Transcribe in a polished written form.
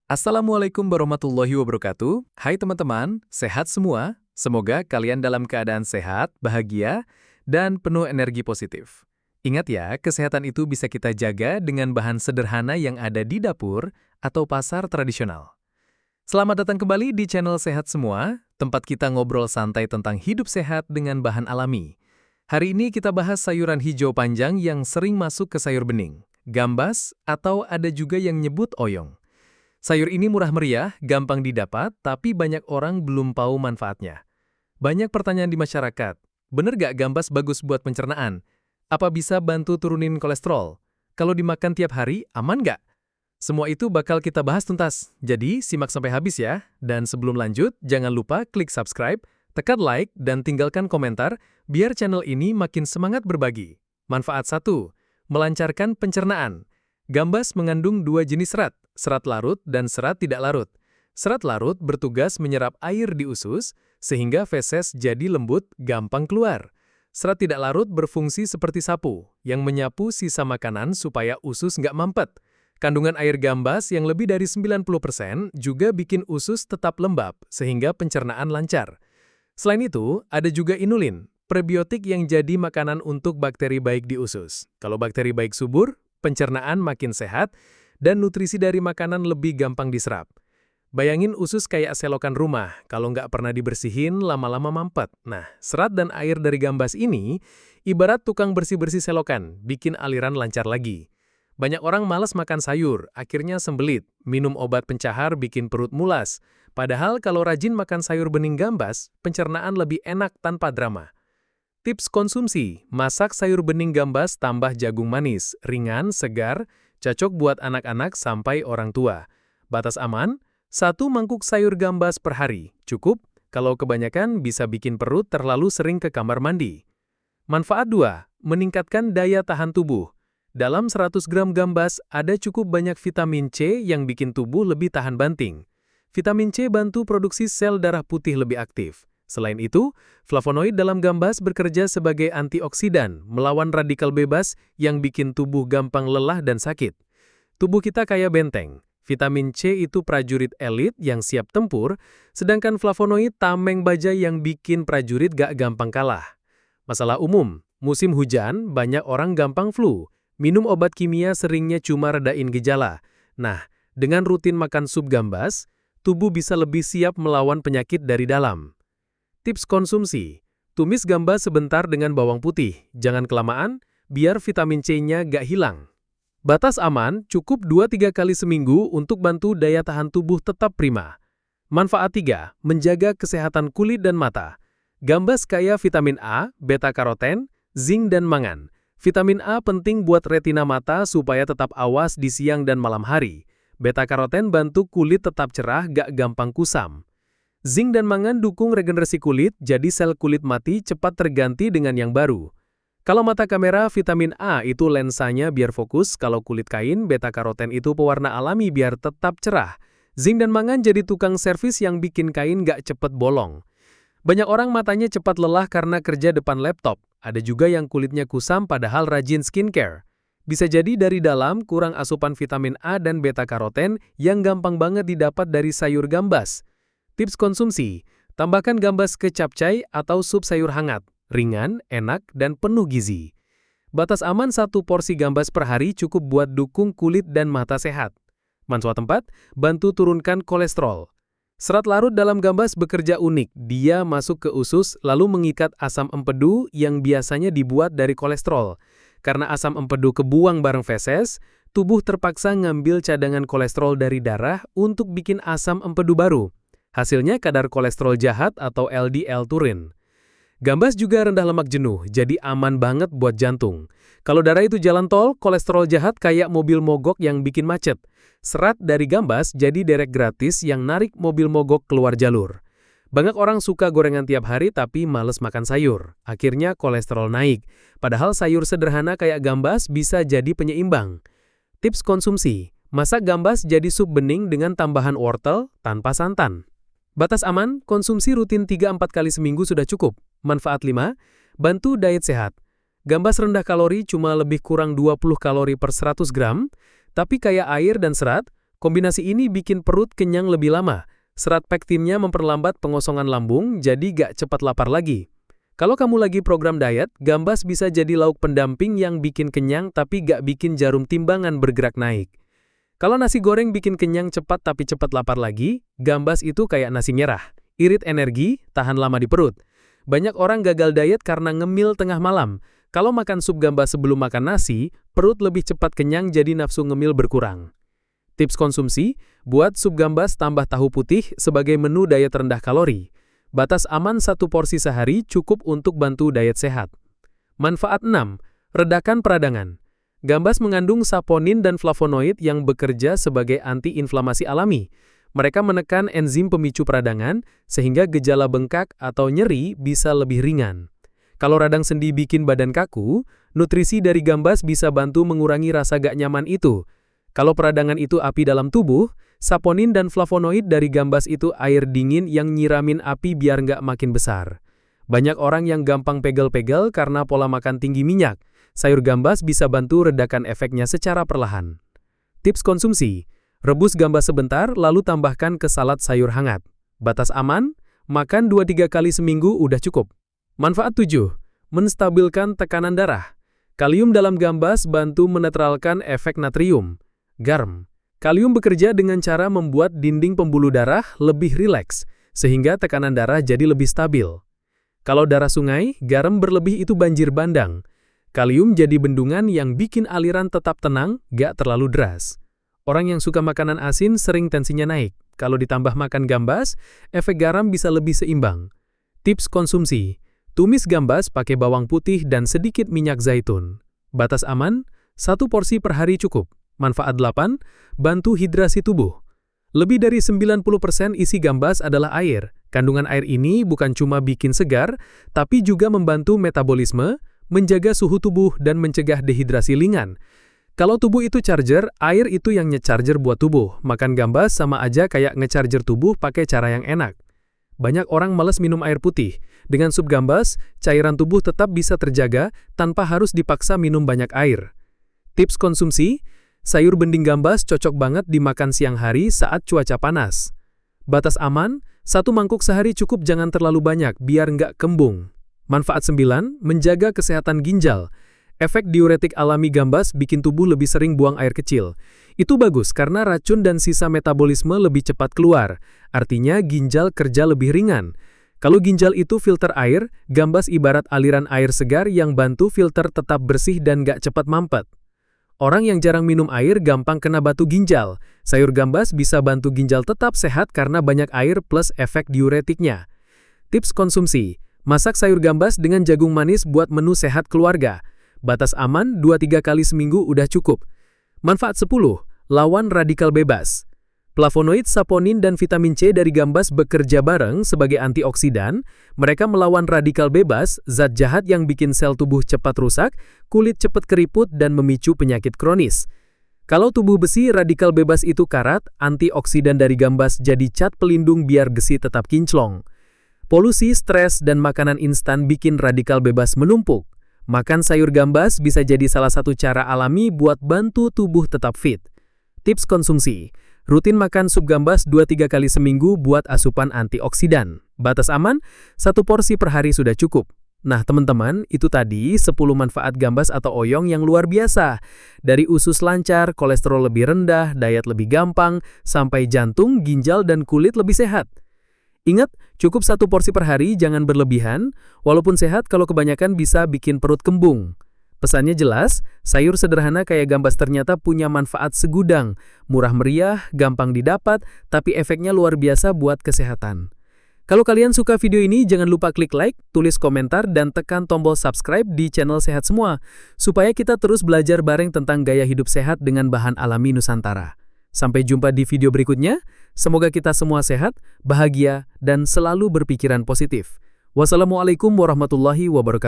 Assalamualaikum warahmatullahi wabarakatuh. Hai teman-teman, sehat semua? Semoga kalian dalam keadaan sehat, bahagia, dan penuh energi positif. Ingat ya, kesehatan itu bisa kita jaga dengan bahan sederhana yang ada di dapur atau pasar tradisional. Selamat datang kembali di channel Sehat Semua, tempat kita ngobrol santai tentang hidup sehat dengan bahan alami. Hari ini kita bahas sayuran hijau panjang yang sering masuk ke sayur bening, gambas, atau ada juga yang nyebut oyong. Sayur ini murah meriah, gampang didapat, tapi banyak orang belum tahu manfaatnya. Banyak pertanyaan di masyarakat. Bener gak gambas bagus buat pencernaan? Apa bisa bantu turunin kolesterol? Kalau dimakan tiap hari, aman gak? Semua itu bakal kita bahas tuntas. Jadi, simak sampai habis ya. Dan sebelum lanjut, jangan lupa klik subscribe, tekan like, dan tinggalkan komentar, biar channel ini makin semangat berbagi. Manfaat 1. Melancarkan pencernaan. Gambas mengandung dua jenis serat, serat larut dan serat tidak larut. Serat larut bertugas menyerap air di usus, sehingga feses jadi lembut, gampang keluar. Serat tidak larut berfungsi seperti sapu, yang menyapu sisa makanan supaya usus nggak mampet. Kandungan air gambas yang lebih dari 90% juga bikin usus tetap lembab, sehingga pencernaan lancar. Selain itu, ada juga inulin, prebiotik yang jadi makanan untuk bakteri baik di usus. Kalau bakteri baik subur, pencernaan makin sehat, dan nutrisi dari makanan lebih gampang diserap. Bayangin usus kayak selokan rumah, kalau nggak pernah dibersihin, lama-lama mampet. Nah, serat dan air dari gambas ini, ibarat tukang bersih-bersih selokan, bikin aliran lancar lagi. Banyak orang malas makan sayur, akhirnya sembelit, minum obat pencahar bikin perut mulas. Padahal kalau rajin makan sayur bening gambas, pencernaan lebih enak tanpa drama. Tips konsumsi, masak sayur bening gambas tambah jagung manis, ringan, segar, cocok buat anak-anak sampai orang tua. Batas aman, 1 mangkuk sayur gambas per hari, cukup, kalau kebanyakan bisa bikin perut terlalu sering ke kamar mandi. Manfaat 2, meningkatkan daya tahan tubuh. Dalam 100 gram gambas ada cukup banyak vitamin C yang bikin tubuh lebih tahan banting. Vitamin C bantu produksi sel darah putih lebih aktif. Selain itu, flavonoid dalam gambas bekerja sebagai antioksidan, melawan radikal bebas yang bikin tubuh gampang lelah dan sakit. Tubuh kita kayak benteng. Vitamin C itu prajurit elit yang siap tempur, sedangkan flavonoid tameng baja yang bikin prajurit gak gampang kalah. Masalah umum, musim hujan banyak orang gampang flu. Minum obat kimia seringnya cuma redain gejala. Nah, dengan rutin makan sup gambas, tubuh bisa lebih siap melawan penyakit dari dalam. Tips konsumsi, tumis gambas sebentar dengan bawang putih, jangan kelamaan, biar vitamin C-nya gak hilang. Batas aman, cukup 2-3 kali seminggu untuk bantu daya tahan tubuh tetap prima. Manfaat 3, menjaga kesehatan kulit dan mata. Gambas kaya vitamin A, beta-karoten, zinc dan mangan. Vitamin A penting buat retina mata supaya tetap awas di siang dan malam hari. Beta-karoten bantu kulit tetap cerah gak gampang kusam. Zinc dan mangan dukung regenerasi kulit, jadi sel kulit mati cepat terganti dengan yang baru. Kalau mata kamera, vitamin A itu lensanya biar fokus, kalau kulit kain, beta-karoten itu pewarna alami biar tetap cerah. Zinc dan mangan jadi tukang servis yang bikin kain gak cepet bolong. Banyak orang matanya cepat lelah karena kerja depan laptop. Ada juga yang kulitnya kusam padahal rajin skincare. Bisa jadi dari dalam kurang asupan vitamin A dan beta-karoten yang gampang banget didapat dari sayur gambas. Tips konsumsi, tambahkan gambas ke capcay atau sup sayur hangat, ringan, enak, dan penuh gizi. Batas aman 1 porsi gambas per hari cukup buat dukung kulit dan mata sehat. Manfaat 4, bantu turunkan kolesterol. Serat larut dalam gambas bekerja unik, dia masuk ke usus lalu mengikat asam empedu yang biasanya dibuat dari kolesterol. Karena asam empedu kebuang bareng feses, tubuh terpaksa ngambil cadangan kolesterol dari darah untuk bikin asam empedu baru. Hasilnya kadar kolesterol jahat atau LDL turun. Gambas juga rendah lemak jenuh, jadi aman banget buat jantung. Kalau darah itu jalan tol, kolesterol jahat kayak mobil mogok yang bikin macet. Serat dari gambas jadi derek gratis yang narik mobil mogok keluar jalur. Banyak orang suka gorengan tiap hari tapi males makan sayur. Akhirnya kolesterol naik. Padahal sayur sederhana kayak gambas bisa jadi penyeimbang. Tips konsumsi, masak gambas jadi sup bening dengan tambahan wortel tanpa santan. Batas aman, konsumsi rutin 3-4 kali seminggu sudah cukup. Manfaat 5, bantu diet sehat. Gambas rendah kalori cuma lebih kurang 20 kalori per 100 gram, tapi kaya air dan serat, Kombinasi ini bikin perut kenyang lebih lama. Serat pektinnya memperlambat pengosongan lambung, jadi gak cepat lapar lagi. Kalau kamu lagi program diet, gambas bisa jadi lauk pendamping yang bikin kenyang tapi gak bikin jarum timbangan bergerak naik. Kalau nasi goreng bikin kenyang cepat tapi cepat lapar lagi, gambas itu kayak nasi merah. Irit energi, tahan lama di perut. Banyak orang gagal diet karena ngemil tengah malam. Kalau makan sup gambas sebelum makan nasi, perut lebih cepat kenyang jadi nafsu ngemil berkurang. Tips konsumsi, buat sup gambas tambah tahu putih sebagai menu diet rendah kalori. Batas aman 1 porsi sehari cukup untuk bantu diet sehat. Manfaat 6. Redakan peradangan. Gambas mengandung saponin dan flavonoid yang bekerja sebagai anti-inflamasi alami. Mereka menekan enzim pemicu peradangan, sehingga gejala bengkak atau nyeri bisa lebih ringan. Kalau radang sendi bikin badan kaku, nutrisi dari gambas bisa bantu mengurangi rasa gak nyaman itu. Kalau peradangan itu api dalam tubuh, saponin dan flavonoid dari gambas itu air dingin yang nyiramin api biar nggak makin besar. Banyak orang yang gampang pegel-pegel karena pola makan tinggi minyak. Sayur gambas bisa bantu redakan efeknya secara perlahan. Tips konsumsi, rebus gambas sebentar lalu tambahkan ke salad sayur hangat. Batas aman, makan 2-3 kali seminggu udah cukup. Manfaat 7. Menstabilkan tekanan darah. Kalium dalam gambas bantu menetralkan efek natrium. Garam. Kalium bekerja dengan cara membuat dinding pembuluh darah lebih rileks, sehingga tekanan darah jadi lebih stabil. Kalau darah sungai, garam berlebih itu banjir bandang. Kalium jadi bendungan yang bikin aliran tetap tenang, gak terlalu deras. Orang yang suka makanan asin sering tensinya naik. Kalau ditambah makan gambas, efek garam bisa lebih seimbang. Tips konsumsi. Tumis gambas pakai bawang putih dan sedikit minyak zaitun. Batas aman, 1 porsi per hari cukup. Manfaat 8, bantu hidrasi tubuh. Lebih dari 90% isi gambas adalah air. Kandungan air ini bukan cuma bikin segar, tapi juga membantu metabolisme, menjaga suhu tubuh dan mencegah dehidrasi ringan. Kalau tubuh itu charger, air itu yang nge-charger buat tubuh. Makan gambas sama aja kayak nge-charger tubuh pakai cara yang enak. Banyak orang malas minum air putih. Dengan sup gambas, cairan tubuh tetap bisa terjaga tanpa harus dipaksa minum banyak air. Tips konsumsi, sayur bening gambas cocok banget dimakan siang hari saat cuaca panas. Batas aman, 1 mangkuk sehari cukup, jangan terlalu banyak biar nggak kembung. Manfaat 9, menjaga kesehatan ginjal. Efek diuretik alami gambas bikin tubuh lebih sering buang air kecil. Itu bagus karena racun dan sisa metabolisme lebih cepat keluar. Artinya ginjal kerja lebih ringan. Kalau ginjal itu filter air, gambas ibarat aliran air segar yang bantu filter tetap bersih dan nggak cepat mampet. Orang yang jarang minum air gampang kena batu ginjal. Sayur gambas bisa bantu ginjal tetap sehat karena banyak air plus efek diuretiknya. Tips konsumsi, masak sayur gambas dengan jagung manis buat menu sehat keluarga. Batas aman 2-3 kali seminggu udah cukup. Manfaat 10, lawan radikal bebas. Flavonoid, saponin, dan vitamin C dari gambas bekerja bareng sebagai antioksidan. Mereka melawan radikal bebas, zat jahat yang bikin sel tubuh cepat rusak, kulit cepat keriput, dan memicu penyakit kronis. Kalau tubuh besi, radikal bebas itu karat, antioksidan dari gambas jadi cat pelindung biar besi tetap kinclong. Polusi, stres, dan makanan instan bikin radikal bebas menumpuk. Makan sayur gambas bisa jadi salah satu cara alami buat bantu tubuh tetap fit. Tips konsumsi. Rutin makan sup gambas 2-3 kali seminggu buat asupan antioksidan. Batas aman, 1 porsi per hari sudah cukup. Nah teman-teman, itu tadi 10 manfaat gambas atau oyong yang luar biasa. Dari usus lancar, kolesterol lebih rendah, diet lebih gampang, sampai jantung, ginjal, dan kulit lebih sehat. Ingat, cukup 1 porsi per hari, jangan berlebihan. Walaupun sehat, kalau kebanyakan bisa bikin perut kembung. Pesannya jelas, sayur sederhana kayak gambas ternyata punya manfaat segudang. Murah meriah, gampang didapat, tapi efeknya luar biasa buat kesehatan. Kalau kalian suka video ini, jangan lupa klik like, tulis komentar, dan tekan tombol subscribe di channel Sehat Semua, supaya kita terus belajar bareng tentang gaya hidup sehat dengan bahan alami Nusantara. Sampai jumpa di video berikutnya, semoga kita semua sehat, bahagia, dan selalu berpikiran positif. Wassalamualaikum warahmatullahi wabarakatuh.